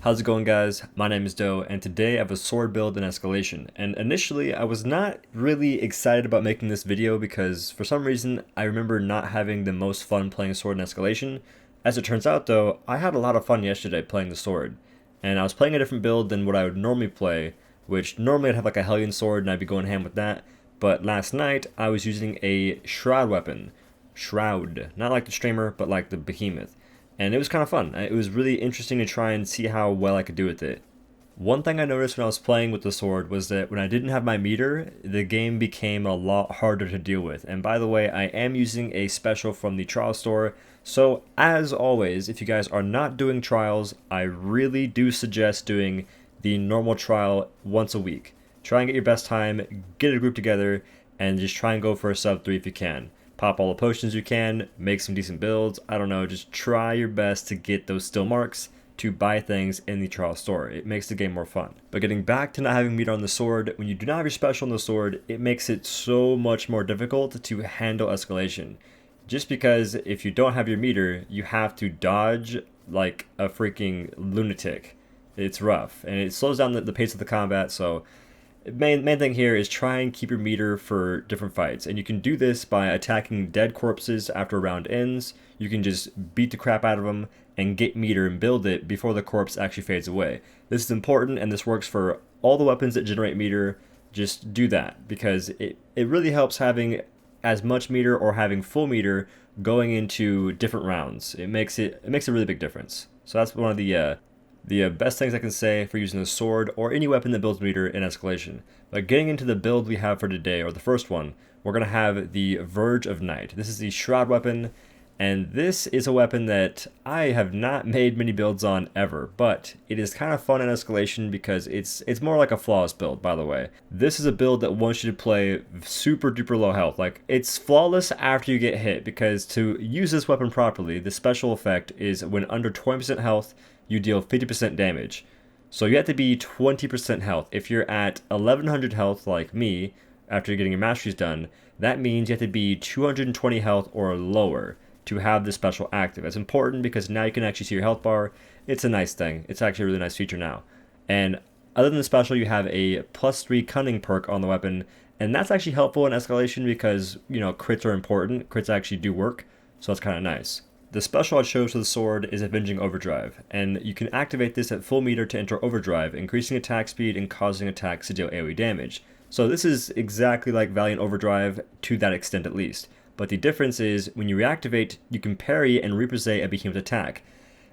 How's it going, guys? My name is Doe, and today I have a sword build in Escalation. And initially, I was not really excited about making this video because for some reason, I remember not having the most fun playing sword in Escalation. As it turns out though, I had a lot of fun yesterday playing the sword. And I was playing a different build than what I would normally play, which normally I'd have like a Hellion sword and I'd be going ham with that. But last night, I was using a Shroud weapon. Shroud. Not like the streamer, but like the behemoth. And it was kind of fun. It was really interesting to try and see how well I could do with it. One thing I noticed when I was playing with the sword was that when I didn't have my meter, the game became a lot harder to deal with. And by the way, I am using a special from the trial store. So as always, if you guys are not doing trials, I really do suggest doing the normal trial once a week. Try and get your best time, get a group together, and just try and go for a sub 3 if you can. Pop all the potions you can, make some decent builds, I don't know, just try your best to get those still marks to buy things in the trial store. It makes the game more fun. But getting back to not having meter on the sword, when you do not have your special on the sword, it makes it so much more difficult to handle escalation. Just because if you don't have your meter, you have to dodge like a freaking lunatic. It's rough, and it slows down the pace of the combat, so main thing here is try and keep your meter for different fights, and you can do this by attacking dead corpses after a round ends. You can just beat the crap out of them and get meter and build it before the corpse actually fades away. This is important, and this works for all the weapons that generate meter. Just do that because it really helps having as much meter or having full meter going into different rounds. It makes a really big difference. So that's one of the best things I can say for using a sword or any weapon that builds meter in Escalation. But getting into the build we have for today, or the first one, we're going to have the Verge of Night. This is the Shroud weapon, and this is a weapon that I have not made many builds on ever, but it is kind of fun in Escalation because it's more like a flawless build, by the way. This is a build that wants you to play super duper low health. Like, it's flawless after you get hit, because to use this weapon properly, the special effect is when under 20% health, you deal 50% damage. So you have to be 20% health. If you're at 1100 health like me, after getting your masteries done, that means you have to be 220 health or lower to have this special active. It's important because now you can actually see your health bar. It's a nice thing. It's actually a really nice feature now. And other than the special, you have a +3 cunning perk on the weapon, and that's actually helpful in Escalation because, you know, crits are important. Crits actually do work, so that's kind of nice. The special I chose for the sword is Avenging Overdrive, and you can activate this at full meter to enter overdrive, increasing attack speed and causing attacks to deal AoE damage. So this is exactly like Valiant Overdrive, to that extent at least. But the difference is, when you reactivate, you can parry and represent a behemoth attack.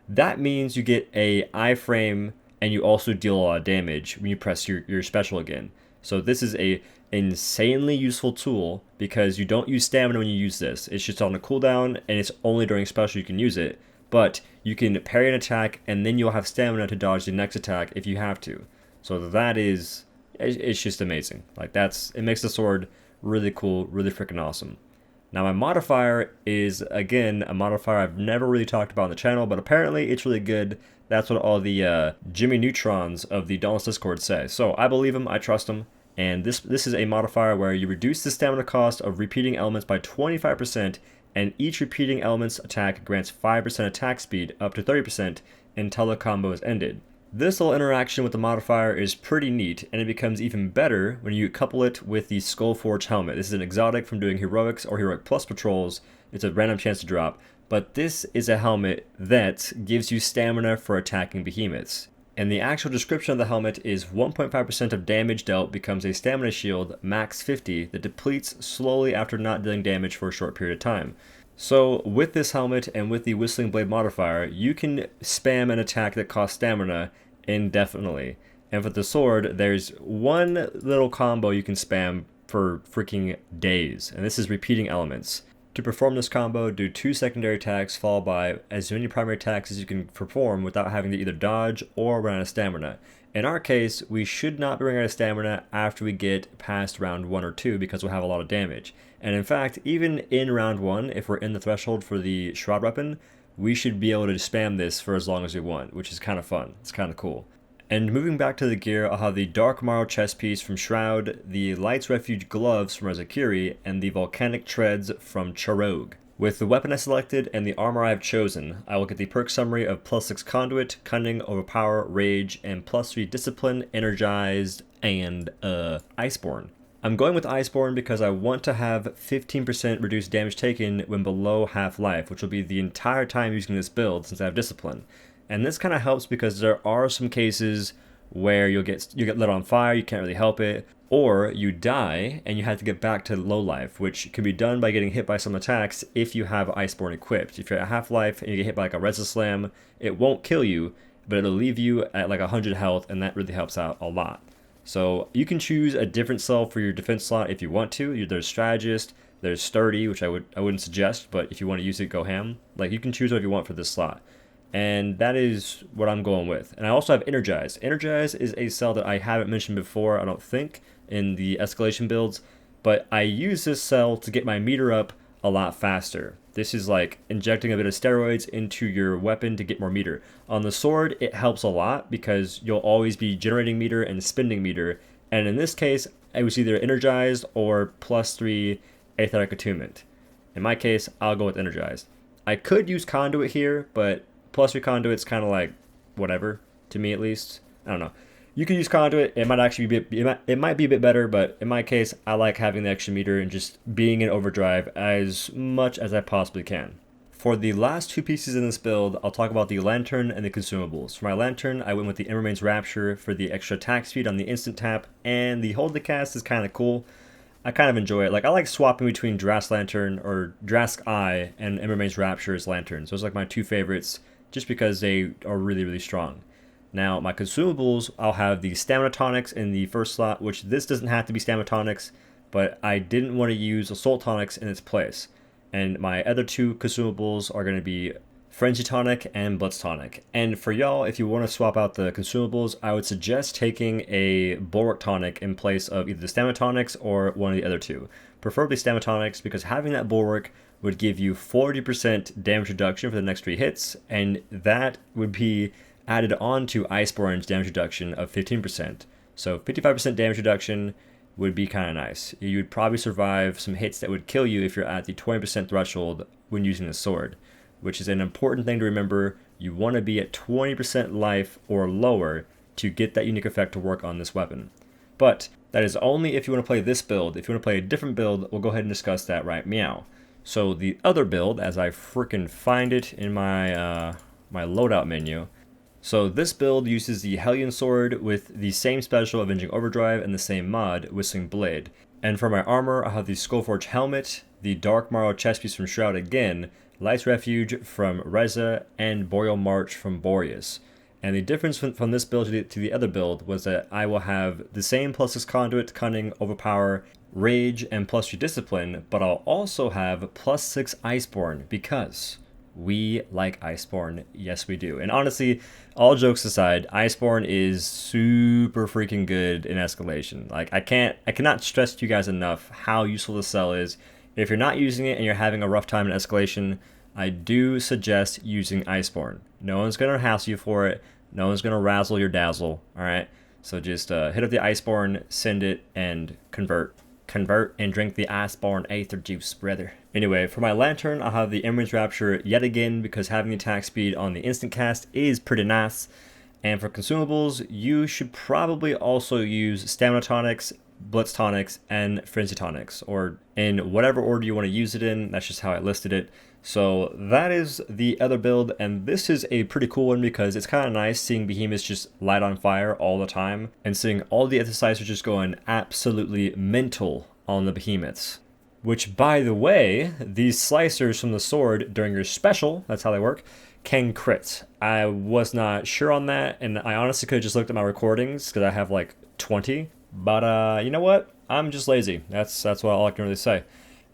That means you get a iframe, and you also deal a lot of damage when you press your special again. So this is a insanely useful tool because you don't use stamina when you use this. It's just on a cooldown, and it's only during special you can use it. But you can parry an attack, and then you'll have stamina to dodge the next attack if you have to. So that is, it's just amazing. Like, it makes the sword really cool, really freaking awesome. Now my modifier is, again, a modifier I've never really talked about on the channel, but apparently it's really good. That's what all the Jimmy Neutrons of the Dauntless Discord say. So I believe him, I trust him. And this is a modifier where you reduce the stamina cost of repeating elements by 25%, and each repeating element's attack grants 5% attack speed up to 30% until the combo is ended. This little interaction with the modifier is pretty neat, and it becomes even better when you couple it with the Skullforge helmet. This is an exotic from doing Heroics or Heroic Plus patrols. It's a random chance to drop, but this is a helmet that gives you stamina for attacking behemoths. And the actual description of the helmet is 1.5% of damage dealt becomes a stamina shield, max 50, that depletes slowly after not dealing damage for a short period of time. So with this helmet and with the Whistling Blade modifier, you can spam an attack that costs stamina indefinitely. And with the sword, there's one little combo you can spam for freaking days, and this is repeating elements. To perform this combo, do 2 secondary attacks followed by as many primary attacks as you can perform without having to either dodge or run out of stamina. In our case, we should not be running out of stamina after we get past round 1 or 2 because we'll have a lot of damage. And in fact, even in round 1, if we're in the threshold for the Shroud weapon, we should be able to spam this for as long as we want, which is kind of fun. It's kind of cool. And moving back to the gear, I'll have the Dark Marrow chest piece from Shroud, the Light's Refuge gloves from Rezakiri, and the Volcanic Treads from Charogue. With the weapon I selected and the armor I have chosen, I will get the perk summary of +6 Conduit, Cunning, Overpower, Rage, and +3 Discipline, Energized, and Iceborne. I'm going with Iceborne because I want to have 15% reduced damage taken when below half life, which will be the entire time using this build since I have Discipline. And this kind of helps because there are some cases where you get lit on fire, you can't really help it, or you die and you have to get back to low life, which can be done by getting hit by some attacks if you have Iceborne equipped. If you're at half life and you get hit by like a Resist Slam, it won't kill you, but it'll leave you at like 100 health, and that really helps out a lot. So you can choose a different cell for your defense slot if you want to. There's Strategist, there's Sturdy, which I wouldn't suggest, but if you want to use it, go ham. Like, you can choose whatever you want for this slot. And that is what I'm going with. And I also have Energize. Energize is a cell that I haven't mentioned before, I don't think, in the escalation builds, but I use this cell to get my meter up a lot faster. This is like injecting a bit of steroids into your weapon to get more meter. On the sword, it helps a lot because you'll always be generating meter and spending meter. And in this case, it was either Energized or +3 Aetheric Attunement. In my case, I'll go with Energized. I could use Conduit here, but +3 Conduit's kind of like whatever, to me at least. I don't know. You can use Conduit. It might actually be it might be a bit better, but in my case, I like having the extra meter and just being in overdrive as much as I possibly can. For the last two pieces in this build, I'll talk about the Lantern and the consumables. For my Lantern, I went with the Emramain's Rapture for the extra attack speed on the instant tap, and the Hold to Cast is kind of cool. I kind of enjoy it. Like, I like swapping between Drask Lantern or Drask Eye and Emramain's Rapture as Lanterns. Those are like my two favorites, just because they are really, really strong. Now, my consumables, I'll have the Stamina Tonics in the first slot, which this doesn't have to be Stamina Tonics, but I didn't want to use Assault Tonics in its place. And my other two consumables are going to be Frenzy Tonic and Blitz Tonic. And for y'all, if you want to swap out the consumables, I would suggest taking a Bulwark Tonic in place of either the Stamina Tonics or one of the other two. Preferably Stamina Tonics, because having that Bulwark would give you 40% damage reduction for the next 3 hits, and that would be added on to Iceborne's damage reduction of 15%. So 55% damage reduction would be kind of nice. You would probably survive some hits that would kill you if you're at the 20% threshold when using the sword, which is an important thing to remember. You want to be at 20% life or lower to get that unique effect to work on this weapon. But that is only if you want to play this build. If you want to play a different build, we'll go ahead and discuss that right meow. So the other build, as I freaking find it in my my loadout menu. So this build uses the Hellion Sword with the same special Avenging Overdrive and the same mod, Whistling Blade. And for my armor, I have the Skullforge Helmet, the Dark Marrow chest piece from Shroud again, Light's Refuge from Reza, and Boreal March from Boreas. And the difference from this build to the other build was that I will have the same +6 Conduit, Cunning, Overpower, Rage, and +3 Discipline, but I'll also have +6 Iceborne because we like Iceborne. Yes, we do. And honestly, all jokes aside, Iceborne is super freaking good in escalation. Like, I cannot stress to you guys enough how useful this cell is. If you're not using it and you're having a rough time in escalation, I do suggest using Iceborne. No one's going to hassle you for it. No one's going to razzle your dazzle. All right? So just hit up the Iceborne, send it, and convert. Convert and drink the Iceborne Aether Juice, brother. Anyway, for my Lantern, I'll have the Emramain's Rapture yet again because having the attack speed on the instant cast is pretty nice. And for consumables, you should probably also use Stamina Tonics, Blitz Tonics, and Frenzy Tonics, or in whatever order you want to use it in. That's just how I listed it. So that is the other build, and this is a pretty cool one because it's kind of nice seeing behemoths just light on fire all the time and seeing all the exercisers just going absolutely mental on the behemoths. Which, by the way, these slicers from the sword during your special, that's how they work, can crit. I was not sure on that, and I honestly could have just looked at my recordings because I have like 20. But you know what? I'm just lazy. That's all I can really say.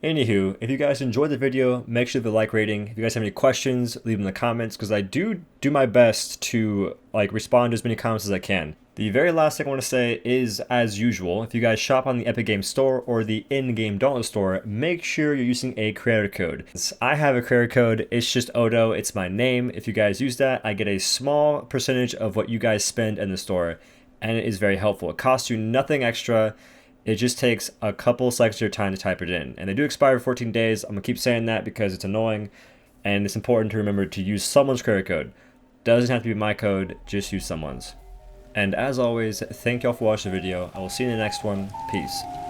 Anywho, if you guys enjoyed the video, make sure to leave a like rating. If you guys have any questions, leave them in the comments because I do my best to respond to as many comments as I can. The very last thing I want to say is, as usual, if you guys shop on the Epic Games Store or the in-game Dauntless Store, make sure you're using a creator code. I have a creator code. It's just OhDough. It's my name. If you guys use that, I get a small percentage of what you guys spend in the store, and it is very helpful. It costs you nothing extra. It just takes a couple seconds of your time to type it in. And they do expire for 14 days. I'm going to keep saying that because it's annoying. And it's important to remember to use someone's credit code. Doesn't have to be my code, just use someone's. And as always, thank y'all for watching the video. I will see you in the next one. Peace.